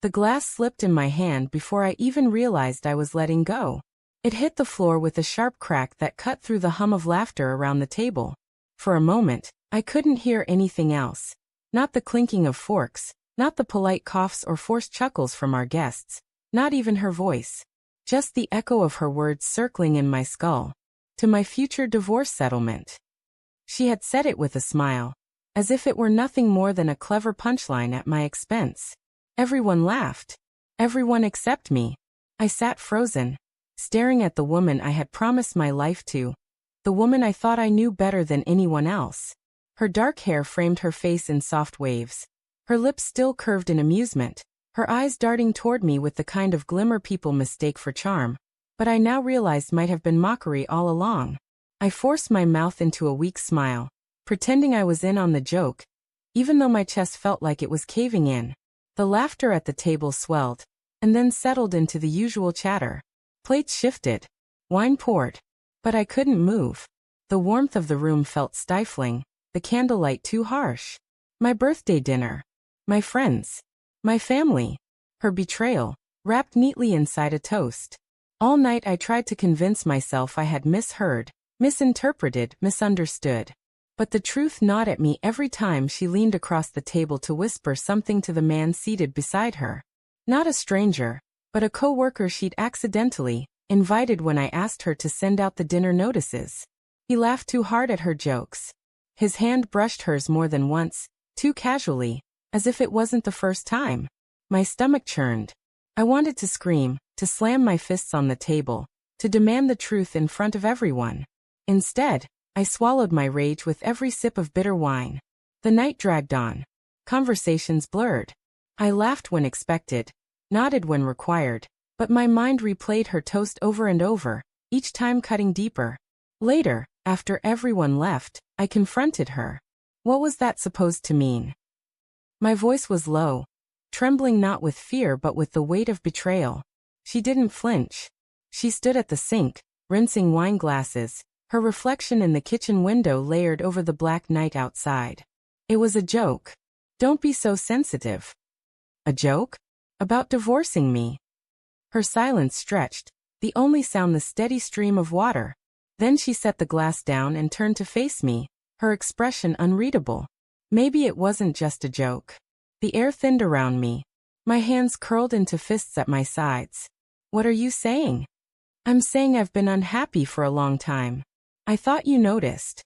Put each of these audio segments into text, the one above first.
The glass slipped in my hand before I even realized I was letting go. It hit the floor with a sharp crack that cut through the hum of laughter around the table. For a moment, I couldn't hear anything else. Not the clinking of forks, not the polite coughs or forced chuckles from our guests, not even her voice. Just the echo of her words circling in my skull. To my future divorce settlement. She had said it with a smile, as if it were nothing more than a clever punchline at my expense. Everyone laughed. Everyone except me. I sat frozen, staring at the woman I had promised my life to, the woman I thought I knew better than anyone else. Her dark hair framed her face in soft waves, her lips still curved in amusement, her eyes darting toward me with the kind of glimmer people mistake for charm, but I now realized might have been mockery all along. I forced my mouth into a weak smile, pretending I was in on the joke, even though my chest felt like it was caving in. The laughter at the table swelled, and then settled into the usual chatter. Plates shifted, wine poured, but I couldn't move. The warmth of the room felt stifling, the candlelight too harsh. My birthday dinner, my friends, my family, her betrayal, wrapped neatly inside a toast. All night I tried to convince myself I had misheard, misinterpreted, misunderstood. But the truth gnawed at me every time she leaned across the table to whisper something to the man seated beside her. Not a stranger, but a co-worker she'd accidentally invited when I asked her to send out the dinner notices. He laughed too hard at her jokes. His hand brushed hers more than once, too casually, as if it wasn't the first time. My stomach churned. I wanted to scream, to slam my fists on the table, to demand the truth in front of everyone. Instead, I swallowed my rage with every sip of bitter wine. The night dragged on. Conversations blurred. I laughed when expected, nodded when required, but my mind replayed her toast over and over, each time cutting deeper. Later, after everyone left, I confronted her. What was that supposed to mean? My voice was low, trembling not with fear but with the weight of betrayal. She didn't flinch. She stood at the sink, rinsing wine glasses, her reflection in the kitchen window layered over the black night outside. It was a joke. Don't be so sensitive. A joke? About divorcing me. Her silence stretched, the only sound the steady stream of water. Then she set the glass down and turned to face me, her expression unreadable. Maybe it wasn't just a joke. The air thinned around me. My hands curled into fists at my sides. What are you saying? I'm saying I've been unhappy for a long time. I thought you noticed.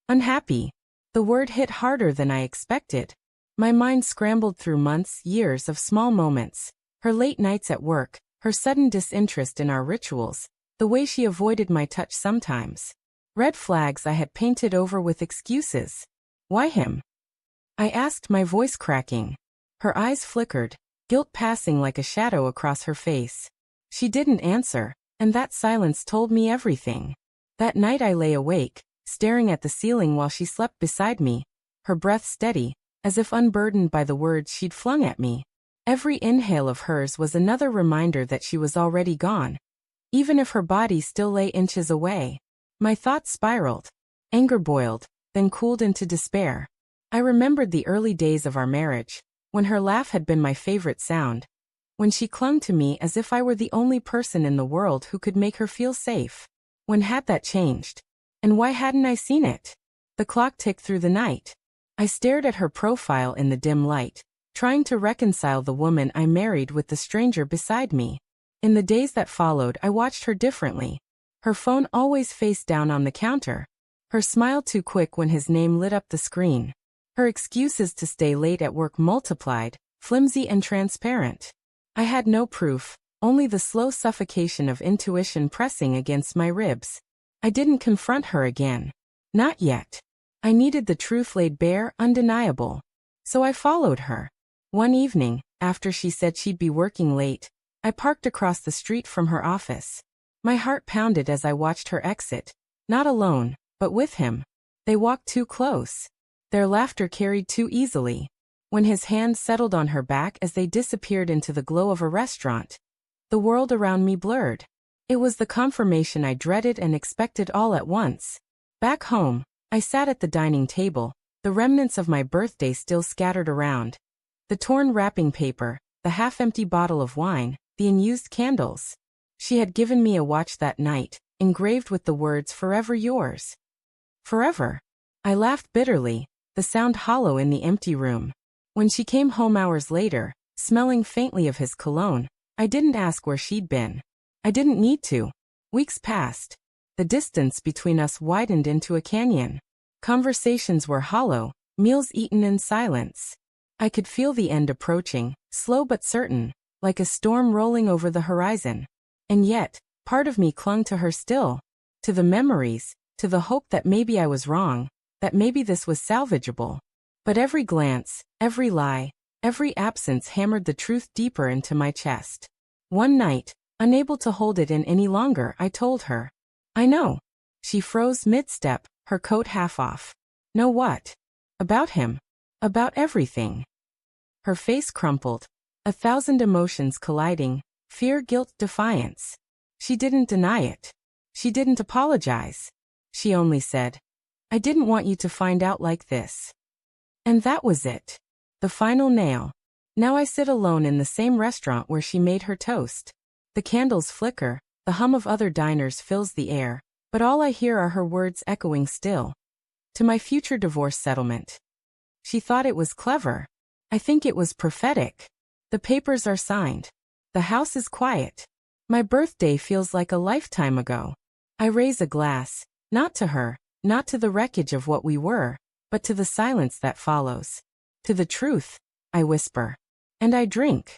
Unhappy. The word hit harder than I expected. My mind scrambled through months, years of small moments. Her late nights at work, her sudden disinterest in our rituals, the way she avoided my touch sometimes. Red flags I had painted over with excuses. Why him? I asked, my voice cracking. Her eyes flickered, guilt passing like a shadow across her face. She didn't answer, and that silence told me everything. That night I lay awake, staring at the ceiling while she slept beside me, her breath steady, as if unburdened by the words she'd flung at me. Every inhale of hers was another reminder that she was already gone, even if her body still lay inches away. My thoughts spiraled. Anger boiled, then cooled into despair. I remembered the early days of our marriage, when her laugh had been my favorite sound, when she clung to me as if I were the only person in the world who could make her feel safe. When had that changed? And why hadn't I seen it? The clock ticked through the night. I stared at her profile in the dim light, trying to reconcile the woman I married with the stranger beside me. In the days that followed, I watched her differently. Her phone always face down on the counter. Her smile too quick when his name lit up the screen. Her excuses to stay late at work multiplied, flimsy and transparent. I had no proof, only the slow suffocation of intuition pressing against my ribs. I didn't confront her again. Not yet. I needed the truth laid bare, undeniable. So I followed her. One evening, after she said she'd be working late, I parked across the street from her office. My heart pounded as I watched her exit, not alone, but with him. They walked too close. Their laughter carried too easily. When his hand settled on her back as they disappeared into the glow of a restaurant, the world around me blurred. It was the confirmation I dreaded and expected all at once. Back home, I sat at the dining table, the remnants of my birthday still scattered around. The torn wrapping paper, the half-empty bottle of wine, the unused candles. She had given me a watch that night, engraved with the words "Forever yours." Forever. I laughed bitterly, the sound hollow in the empty room. When she came home hours later, smelling faintly of his cologne, I didn't ask where she'd been. I didn't need to. Weeks passed. The distance between us widened into a canyon. Conversations were hollow, meals eaten in silence. I could feel the end approaching, slow but certain, like a storm rolling over the horizon. And yet, part of me clung to her still, to the memories, to the hope that maybe I was wrong, that maybe this was salvageable. But every glance, every lie, every absence hammered the truth deeper into my chest. One night, unable to hold it in any longer, I told her. I know. She froze mid-step, her coat half off. Know what? About him. About everything. Her face crumpled, 1,000 emotions colliding, fear, guilt, defiance. She didn't deny it. She didn't apologize. She only said, I didn't want you to find out like this. And that was it. The final nail. Now I sit alone in the same restaurant where she made her toast. The candles flicker, the hum of other diners fills the air, but all I hear are her words echoing still. To my future divorce settlement. She thought it was clever. I think it was prophetic. The papers are signed. The house is quiet. My birthday feels like a lifetime ago. I raise a glass, not to her, not to the wreckage of what we were, but to the silence that follows. To the truth, I whisper. And I drink.